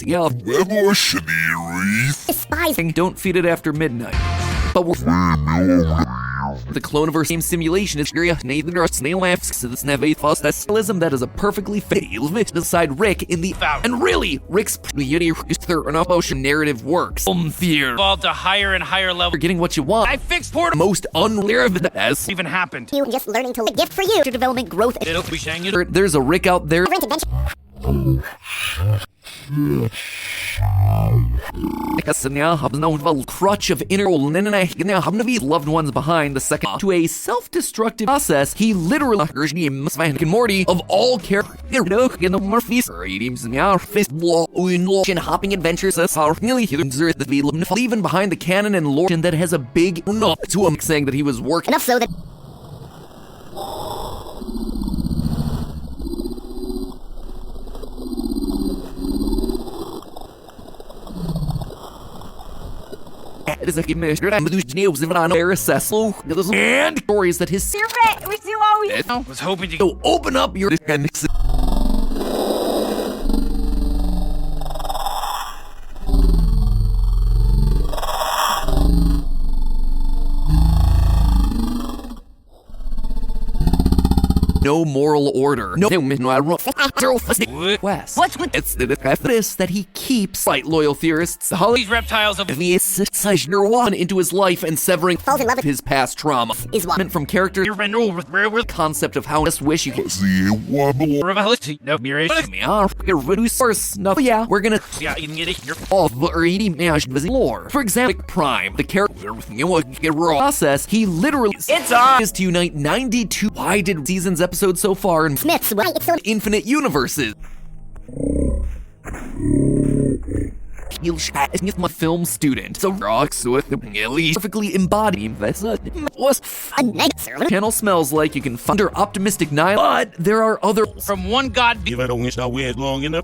Yeah, Revolutionaries. despise don't feed it after midnight. But we're the clone of our same simulation is Nathan or snail lamps so this never fostelism that is a perfectly failed beside Rick in the and really Rick's ocean narrative works. Fear. Evolved to higher and higher level. You're getting what you want. I fixed portal. Most unreal as Even happened. you just learning to live. Gift for you. Development, growth, It'll be shang you. there's a Rick out there. rent adventure. Crutch of inner loved ones behind the second to a self-destructive process. He literally Rick and Morty of all characters in the Murphys hopping adventures even behind the canon and lore that has a big to him saying that he was working Enough so that and stories that his You're right. We do always. I was hoping to so open up your no moral order. No West. What's with It's the this that he keeps, right, loyal theorists, the Holly these reptiles of one into his life and severing falls in love with his past trauma. is one. From character your renewal with rare concept of how just wish you could revelation. No mirror. source. No, yeah, we're gonna Yeah, you can get it. You're all or eating mash lore. For example, Prime, the character process, he literally It's on. is to unite 92 why did seasons episodes so far in Smiths, why it's so infinite universes. He'll is my film student, so rocks with perfectly embodying this. Was a negative. channel smells like you can find her optimistic nihil, but there are other from one god. If I don't wish I wait long enough.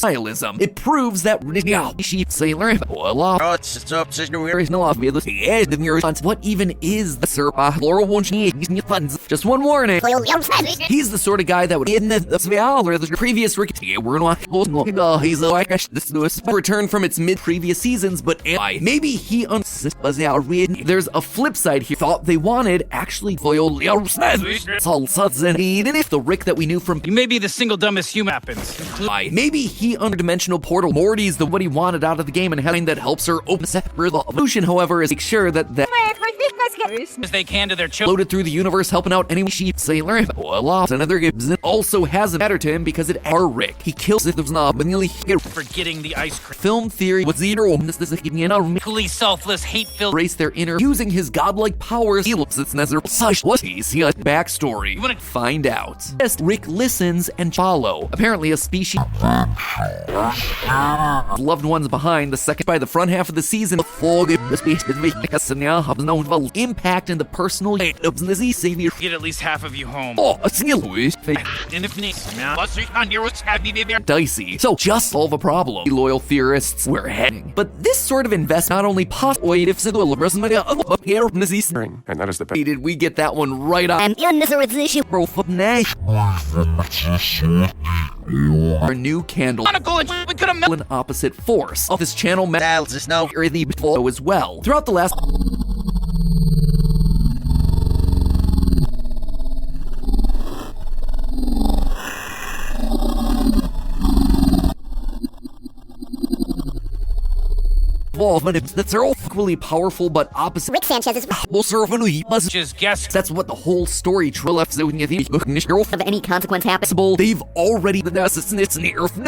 nihilism. It proves that sheep sailor Oh, it's up, sister. there is no obvious edge in your response. What even is the Serpa? Laura won't need just one warning. He's the sort of guy that would in the previous Ricky. We're not he's like this return from its mid-previous seasons, but maybe he there's a flip side here. Thought they wanted actually foiled even if the Rick that we knew from You may be the single dumbest human happens. maybe he interdimensional portal Morty's the what he wanted out of the game and having that helps her open the evolution, however, is make sure that As they can to their children. loaded through the universe helping out any sheep sailor another gives it also has a matter to him because it are Rick. He kills it there's not but nearly Forgetting the ice cream. film theory what's the Equally selfless, hate-filled. erase their inner using his godlike powers he looks it's necessary such what he's backstory You wanna- find out. Yes, Rick listens and follow apparently a species loved ones behind the second by the front half of the season the species known impact in the personal of Lizzie Savior. Get at least half of you home. Oh, a skill dicey. So just solve a problem. Loyal theorists, we're heading. But this sort of invest not only possible if and that is the best. did we get that one right on? And unnecessary issue. Bro, our new candle We could have an opposite force of this channel Dials is no. the before as well. Throughout the last that's are all equally powerful but opposite. Rick Sanchez is just guessed. That's what the whole story of any consequence happens. They've already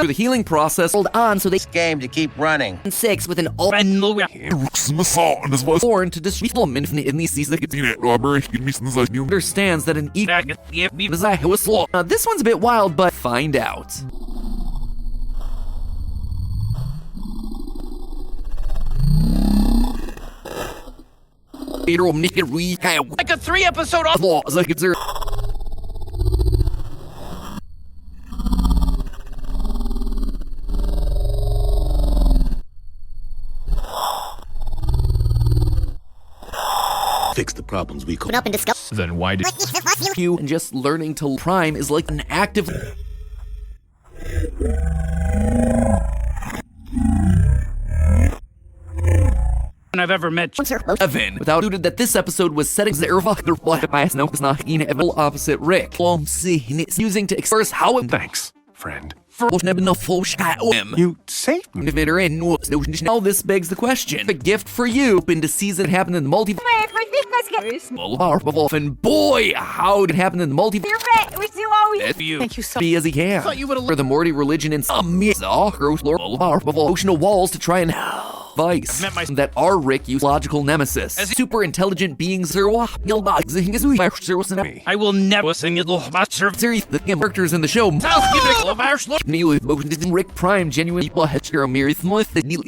the healing process hold on so they Game to keep running. 6 with an born to destroy them in these seasons. Understands that an now this one's a bit wild, but find out. Like a 3-episode off. Fix the problems we call. up and discuss. Then why did You and just learning to prime is like an active I've ever met. Evan. Without doubt that this episode was setting the opposite Rick. It's using to express how it Thanks, friend. You saved me. Now this begs the question. A gift for you open to season happened in the multiverse. And boy, how did it happen in the multiverse? You. Thank you so Be as he can. Thought you would've For the Morty religion and some emotional walls to try and vice met my- that are Rick use logical nemesis. As- Super intelligent beings are I will never sing it. series the characters in the show. Neil Rick Prime genuine people had Mary Smith and Neil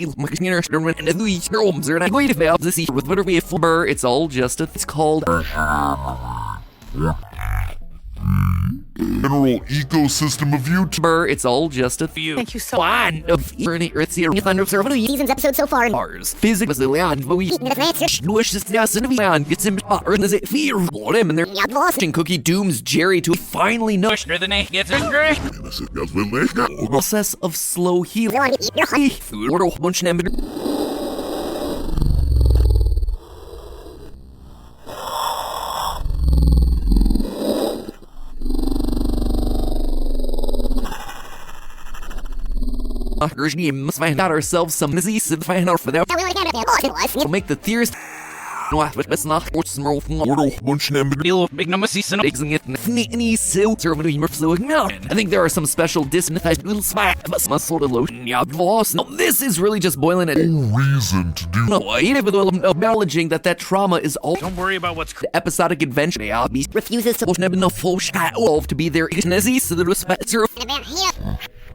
and the films are not going to fail to see with whatever we have. It's all just a it's called General ecosystem of YouTube. It's all just a You. Thank you so one of Earth's here Season's episode so far. Mars. Physics was the land, but we wish this now and beyond gets him or is it fear for him and they're watching Cookie Doom's Jerry to finally know process of slow healing. Must find out ourselves some disease and find out for that. We'll make the theorist. It's not what's more Big number season. I think there are some special disneyfied little spot sort of lotion. No, this is really just boiling it. Reason to do. No, acknowledging that trauma is all Don't worry about what's. the episodic adventure. Refuses to. To be there.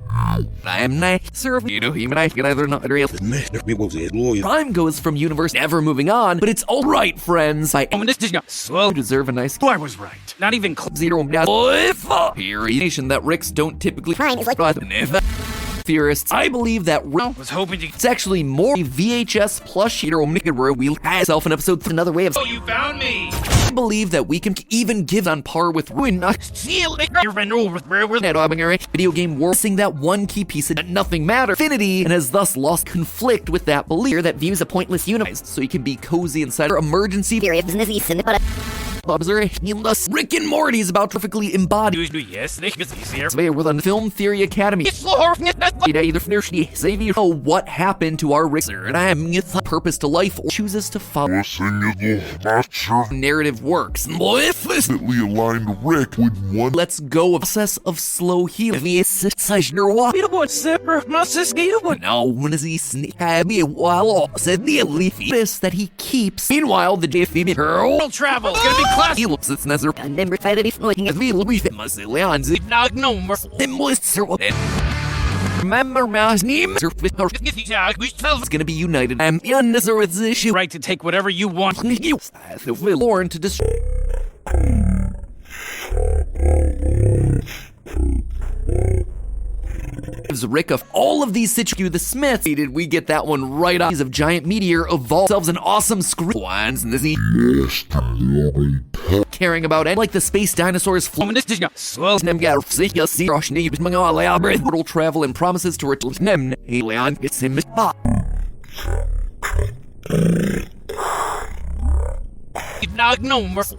I am nice, sir. You know, even I can either not real. Prime goes from universe never moving on, but it's all right, friends. I Slow. deserve a nice. I was right. Not even close. Zero nation that Ricks don't typically Prime is like theorists. I believe that Was hoping to. it's actually more VHS plush where we'll itself an episode another way of. Oh, you found me. I believe that we can even give on par with ruin See you later. You've been over where we're. video game world, missing that one key piece of nothing matter infinity, and has thus lost conflict with that belief that views a pointless universe, so you can be cozy inside our emergency Period. Business season, but Rick and Morty is about perfectly embodied Yes, it's easier. with a Film Theory Academy. Either save you know what happened to our Rick, and I am purpose to life or chooses to follow narrative works. Perfectly aligned Rick with one. Let's go of process of slow healing. No, when is he sneak while said the leafy that he keeps. Meanwhile, the JFB girl World travel. It's gonna be class. he looks it's Nazar and then retired if as we must leons Not no more. remember my name. It's gonna be united. I'm in this issue. Right to take whatever you want. You will Lauren to destroy. Gives Rick of all of these situations. The Smiths. Did we get that one right off? Of giant meteor evolved themselves an awesome screw. And this caring about it, like the space dinosaurs. Swells them get sick. You see, rush need mortal travel and promises to return them. Alien gets him.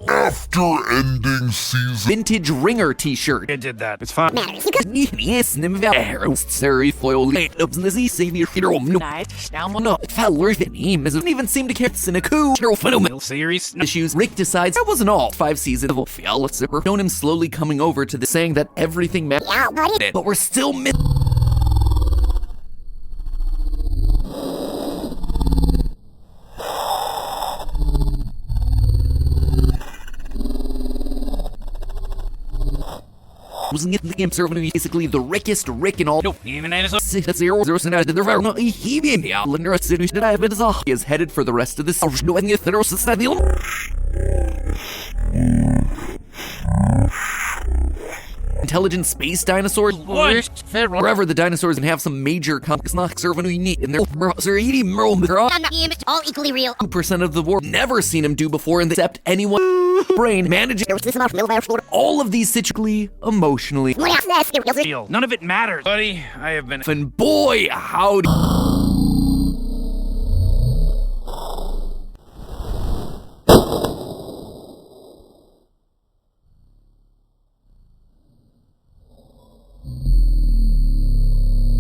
After ending season, Vintage Ringer t-shirt. I did that. It's fine. Yes, Sari foil of the savior hero. No, Fowler than him doesn't even seem to care. Sinaku, phenomenal Series. issues. Rick decides that wasn't all. 5 seasons of Fiala Zipper. Shown him slowly coming over to the saying that everything matters. But we're still wasn't getting the game serving basically the Rickest Rick in all. Nope, even as a 0 he is headed for the rest of this. Intelligent space dinosaurs. Wherever the dinosaurs can have some major complex serving we need in their All equally real. 2% of the world never seen him do before, and except anyone brain managing all of these situationally, emotionally. deal. None of it matters. Buddy, I have been. And boy, howdy.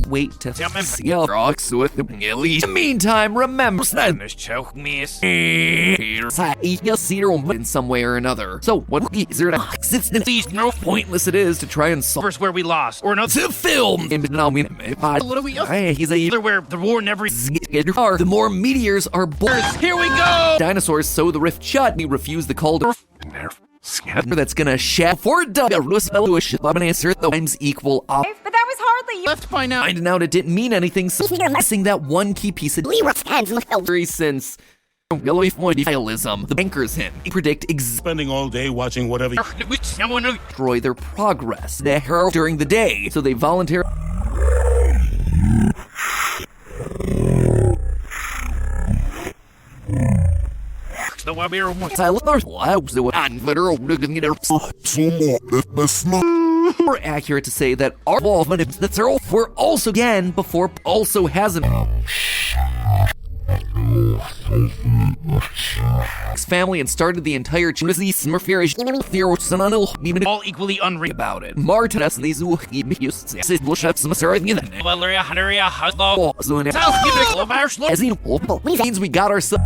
Wait to see how rocks with the gillies. Meantime, remember This choke miss. you'll see her in some way or another. So what is there to it's no pointless it is to try and solve First where we lost. Or another the film. What are we? Hey, he's a Either where the war never. the more meteors are born. Here we go. Dinosaurs sew the rift shut and he refused the call to that's gonna shatter for Roosevelt to a ship an answer times equal up. But that was hardly you. Left by now. Finding out it didn't mean anything, so missing that one key piece of since nihilism. The bankers him. They predict Spending all day watching whatever. destroy their progress during the day, so they voluntarily The Wabir one. that's not more accurate to say that our involvement that's were also again before also hasn't family and started the entire All equally unreal. about it. Martin as these Valeria Hunteria Haslo. as means we got ourselves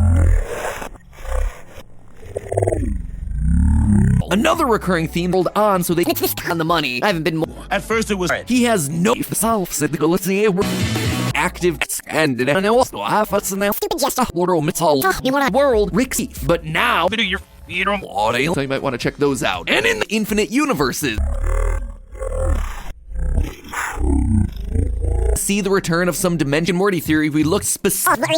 another recurring theme rolled on, so they on the money. I haven't been more. At first it was. He has no self said active and also half us now world Rixie, but now You so you might want to check those out. And in the infinite universes, see the return of some dimension Morty theory. We looked specifically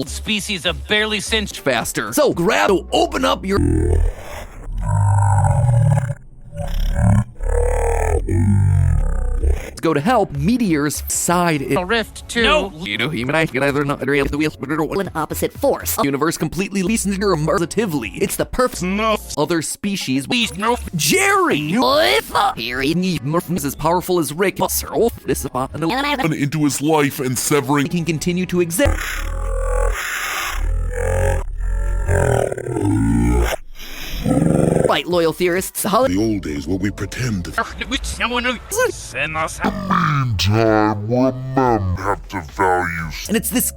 species of barely cinched. faster. So grab to open up your go to help meteors side in Rift too. No. you know even I can either not real the wheel An opposite force. universe completely leasing her positively. It's the perfect No. other species. Please no. Jerry is as powerful as Rick. This into his life and severing. can continue to exist. Right, loyal theorists. The old days where we pretend to Send us. meantime, remember have to value And it's this